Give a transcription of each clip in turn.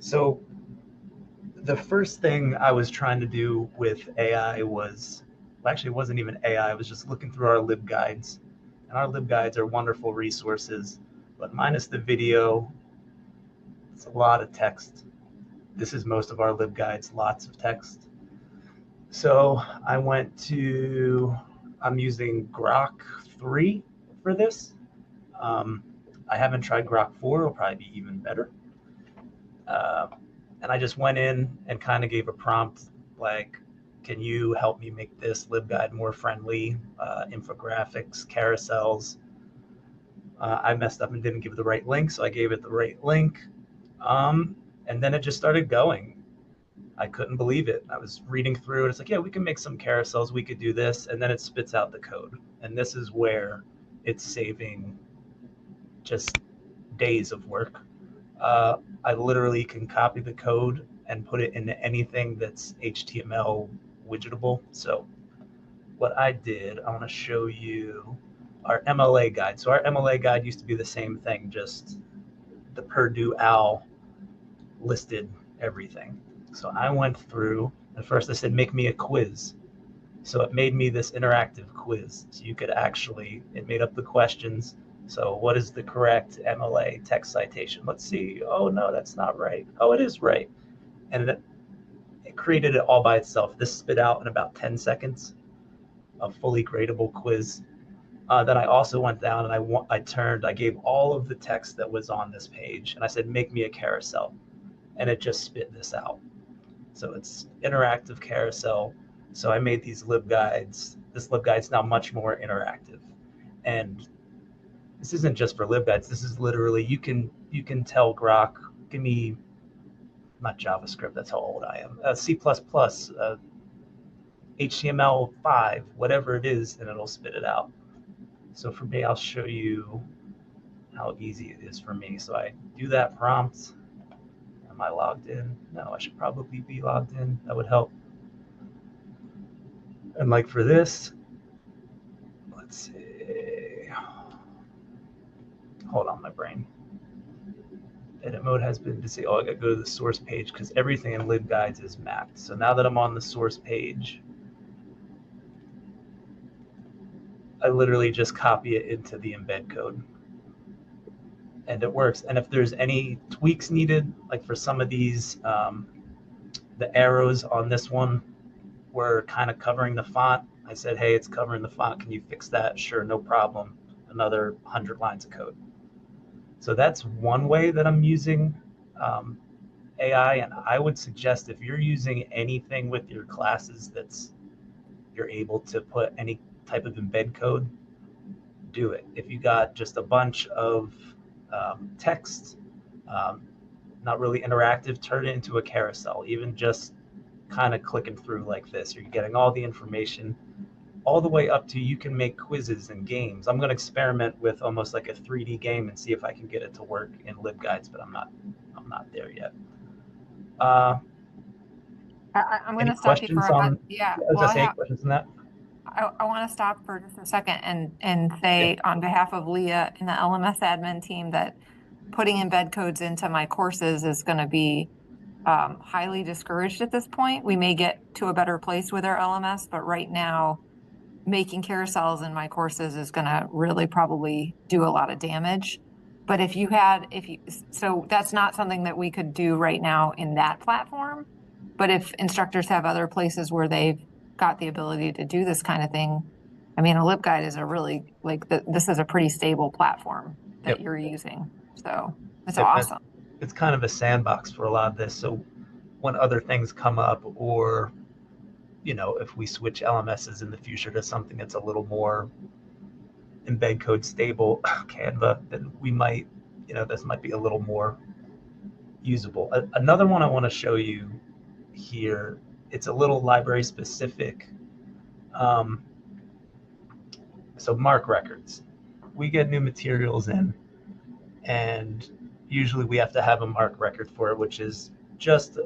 So the first thing I was trying to do with AI was, well, actually, it wasn't even AI. I was just looking through our libguides, and our libguides are wonderful resources, but minus the video, it's a lot of text. This is most of our libguides, lots of text. So I went to, I'm using Grok 3 for this. Um, I haven't tried Grok 4, it'll probably be even better. Uh, and I just went in and kind of gave a prompt like, can you help me make this libguide more friendly? Infographics, carousels. I messed up and didn't give the right link, so I gave it the right link. And then it just started going. I couldn't believe it. I was reading through it. It's like, yeah, we can make some carousels. We could do this. And then it spits out the code. And this is where it's saving just days of work. I literally can copy the code and put it into anything that's HTML widgetable. So what I did, I want to show you our MLA guide. So our MLA guide used to be the same thing, just the Purdue OWL listed everything. So I went through, and first I said, make me a quiz. So it made me this interactive quiz. So you could actually, it made up the questions. So what is the correct MLA text citation? Let's see. Oh, no, that's not right. Oh, it is right. And it created it all by itself. This spit out in about 10 seconds a fully gradable quiz. Then I also went down and I gave all of the text that was on this page, and I said, make me a carousel. And it just spit this out. So it's interactive carousel. So I made these libguides. This libguide's now much more interactive. And this isn't just for libguides. This is literally, you can tell Grok, give me, not JavaScript, that's how old I am, C++, HTML5, whatever it is, and it'll spit it out. So for me, I'll show you how easy it is for me. So I do that prompt. Am I logged in? No, I should probably be logged in. That would help. And like for this, let's see. Hold on, my brain. Edit mode has been disabled. Oh, I gotta go to the source page because everything in libguides is mapped. So now that I'm on the source page, I literally just copy it into the embed code. And it works. And if there's any tweaks needed, like for some of these, the arrows on this one were kind of covering the font. I said, hey, it's covering the font. Can you fix that? Sure, no problem. Another 100 lines of code. So that's one way that I'm using AI. And I would suggest if you're using anything with your classes you're able to put any type of embed code, do it. If you got just a bunch of text, not really interactive, turn it into a carousel. Even just kind of clicking through like this, you're getting all the information, all the way up to you can make quizzes and games. I'm going to experiment with almost like a 3D game and see if I can get it to work in libguides, but I'm not there yet. I'm going Any to stop you for questions on? yeah. I was Well, gonna say any questions on that. I want to stop for just a second and say on behalf of Leah and the LMS admin team that putting embed codes into my courses is going to be highly discouraged at this point. We may get to a better place with our LMS, but right now, making carousels in my courses is going to really probably do a lot of damage. But so that's not something that we could do right now in that platform. But if instructors have other places where they've got the ability to do this kind of thing, I mean, a LibGuide is this is a pretty stable platform that Yep. you're using. So it's Yep. awesome. It's kind of a sandbox for a lot of this. So when other things come up, or if we switch LMSs in the future to something that's a little more embed code stable, Canva, then we might, this might be a little more usable. Another one I want to show you here, it's a little library specific. So MARC records. We get new materials in, and usually we have to have a MARC record for it, which is just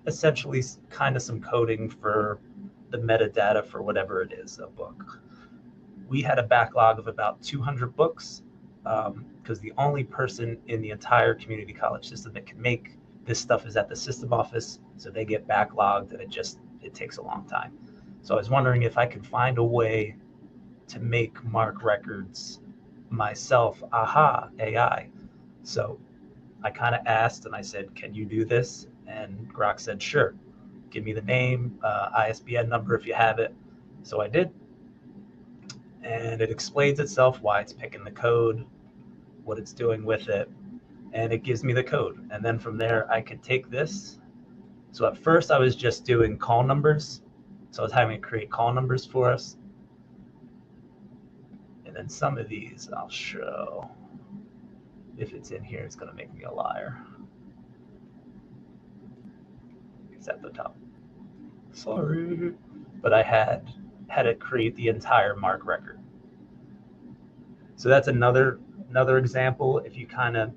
essentially kind of some coding for the metadata for whatever it is, a book. We had a backlog of about 200 books because the only person in the entire community college system that can make this stuff is at the system office, so they get backlogged, and it takes a long time. So I was wondering if I could find a way to make mark records myself. Aha, AI. So I kind of asked and I said, "Can you do this?" And Grok said, "Sure. Give me the name, ISBN number if you have it." So I did, and it explains itself why it's picking the code, what it's doing with it, and it gives me the code. And then from there, I could take this. So at first, I was just doing call numbers. So I was having it create call numbers for us. And then some of these I'll show. If it's in here, it's going to make me a liar. It's at the top. Sorry. But I had it create the entire mark record. So that's another example. If you kind of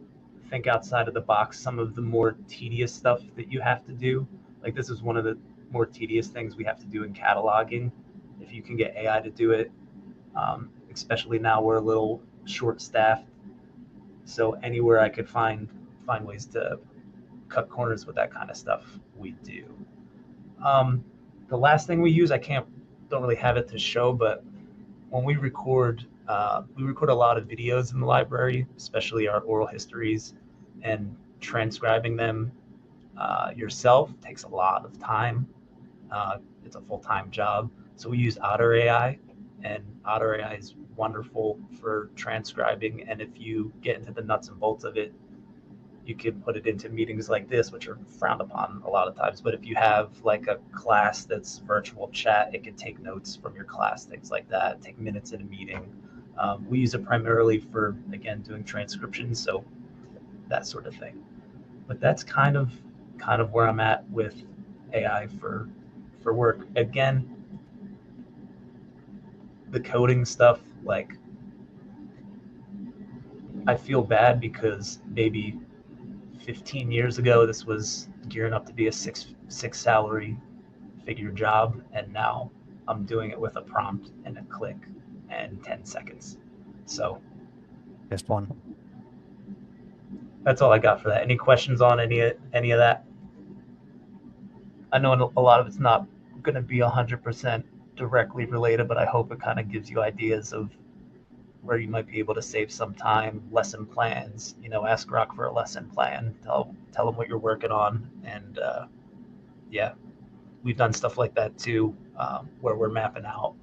think outside of the box, some of the more tedious stuff that you have to do, like this is one of the more tedious things we have to do in cataloging. If you can get AI to do it, especially now we're a little short-staffed, so anywhere I could find ways to cut corners with that kind of stuff, we do. The last thing we use, don't really have it to show, but when we record a lot of videos in the library, especially our oral histories, and transcribing them yourself takes a lot of time. It's a full-time job. So we use Otter AI, and Otter AI is wonderful for transcribing. And if you get into the nuts and bolts of it, you can put it into meetings like this, which are frowned upon a lot of times. But if you have like a class that's virtual chat, it can take notes from your class, things like that, take minutes in a meeting. We use it primarily for, again, doing transcriptions, so that sort of thing. But that's kind of where I'm at with AI for work. Again, the coding stuff, like I feel bad because maybe 15 years ago this was gearing up to be a six salary figure job, and now I'm doing it with a prompt and a click and 10 seconds. So just one. That's all I got for that. Any questions on any of that? I know a lot of it's not going to be 100% directly related, but I hope it kind of gives you ideas of where you might be able to save some time. Lesson plans, ask Grok for a lesson plan. Tell them what you're working on, and yeah, we've done stuff like that too, where we're mapping out,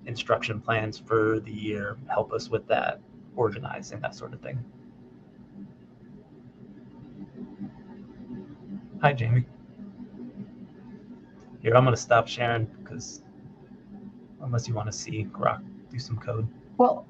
instruction plans for the year. Help us with that, organizing, that sort of thing. Hi, Jamie. Here, I'm going to stop sharing because unless you want to see Grok do some code. Well,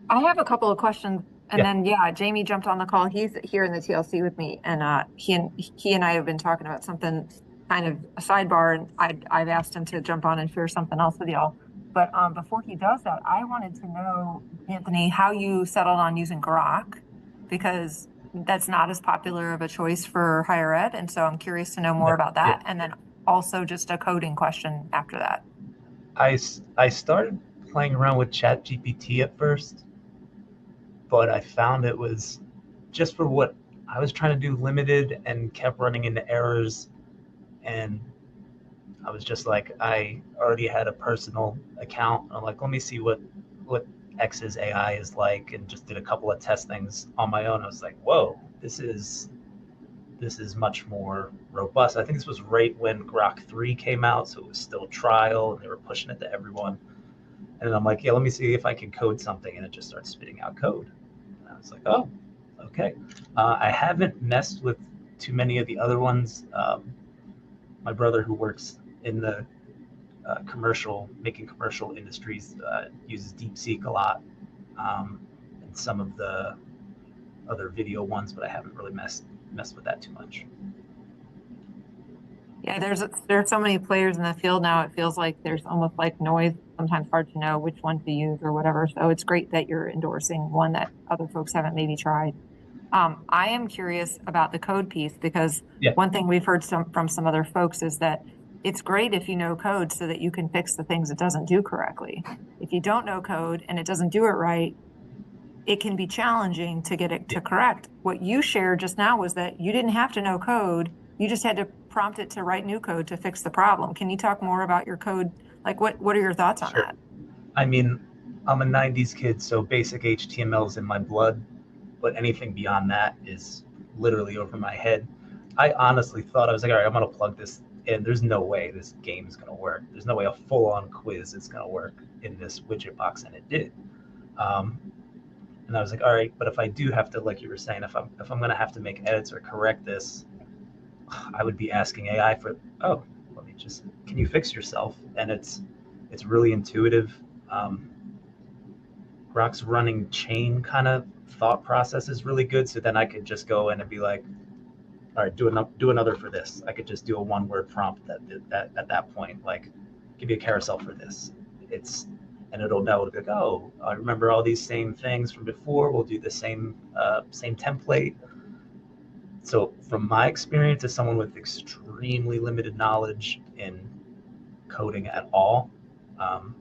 I have a couple of questions, and then Jamie jumped on the call. He's here in the TLC with me, and he and I have been talking about something kind of a sidebar, and I've asked him to jump on and share something else with y'all. But before he does that, I wanted to know, Anthony, how you settled on using Grok, because that's not as popular of a choice for higher ed, and so I'm curious to know more about that, and then also just a coding question after that. I started playing around with ChatGPT at first, but I found it was just for what I was trying to do limited and kept running into errors. And I was just like, I already had a personal account. I'm like, let me see what X's AI is like, and just did a couple of test things on my own. I was like, whoa, this is much more robust. I think this was right when Grok 3 came out, so it was still trial, and they were pushing it to everyone. And I'm like, yeah, let me see if I can code something, and it just starts spitting out code. And I was like, oh, okay. I haven't messed with too many of the other ones. My brother, who works in the making commercial industries, uses DeepSeek a lot, and some of the other video ones, but I haven't really messed with that too much. Yeah, there's so many players in the field now. It feels like there's almost like noise. Sometimes hard to know which one to use or whatever. So it's great that you're endorsing one that other folks haven't maybe tried. I am curious about the code piece, because one thing we've heard from some other folks is that it's great if you know code so that you can fix the things it doesn't do correctly. If you don't know code and it doesn't do it right, it can be challenging to get it Yeah, to correct. What you shared just now was that you didn't have to know code. You just had to prompt it to write new code to fix the problem. Can you talk more about your code? Like what are your thoughts on sure. that? I mean, I'm a 90s kid, so basic HTML is in my blood, but anything beyond that is literally over my head. I honestly thought, I was like, all right, I'm going to plug this in. There's no way this game is going to work. There's no way a full on quiz is going to work in this widget box, and it did. Um, and I was like, all right, but if I do have to, like you were saying, if I'm going to have to make edits or correct this, I would be asking AI for, oh, let me just, can you fix yourself? And it's really intuitive. Um, Grok's running chain kind of thought process is really good. So then I could just go in and be like, all right, do another for this. I could just do a one word prompt at that point, like give me a carousel for this. It's and it'll know, it'll be like, oh, I remember all these same things from before. We'll do the same template. So from my experience as someone with extremely limited knowledge in coding at all, um,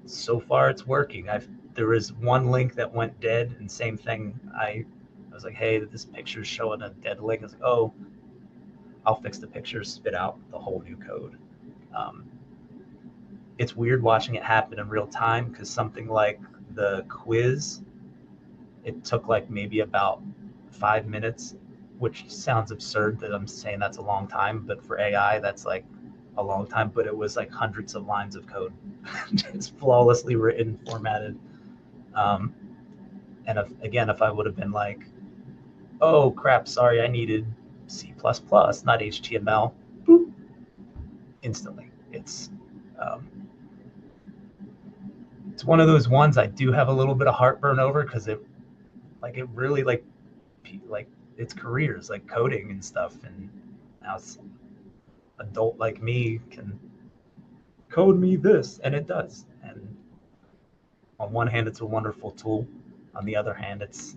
so far it's working. There was one link that went dead, and same thing. I was like, hey, this picture's showing a dead link. I was like, oh, I'll fix the picture, spit out the whole new code. Um, it's weird watching it happen in real time because something like the quiz, it took like maybe about 5 minutes, which sounds absurd that I'm saying that's a long time, but for AI, that's like a long time. But it was like hundreds of lines of code, just flawlessly written, formatted. Um, and if I would have been like, oh crap, sorry, I needed C++, not HTML, boop, instantly. Um, it's one of those ones I do have a little bit of heartburn over because it really like it's careers like coding and stuff, and now it's adult like me can code me this, and it does. And on one hand, it's a wonderful tool. On the other hand, it's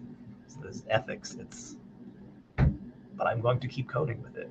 ethics. But I'm going to keep coding with it.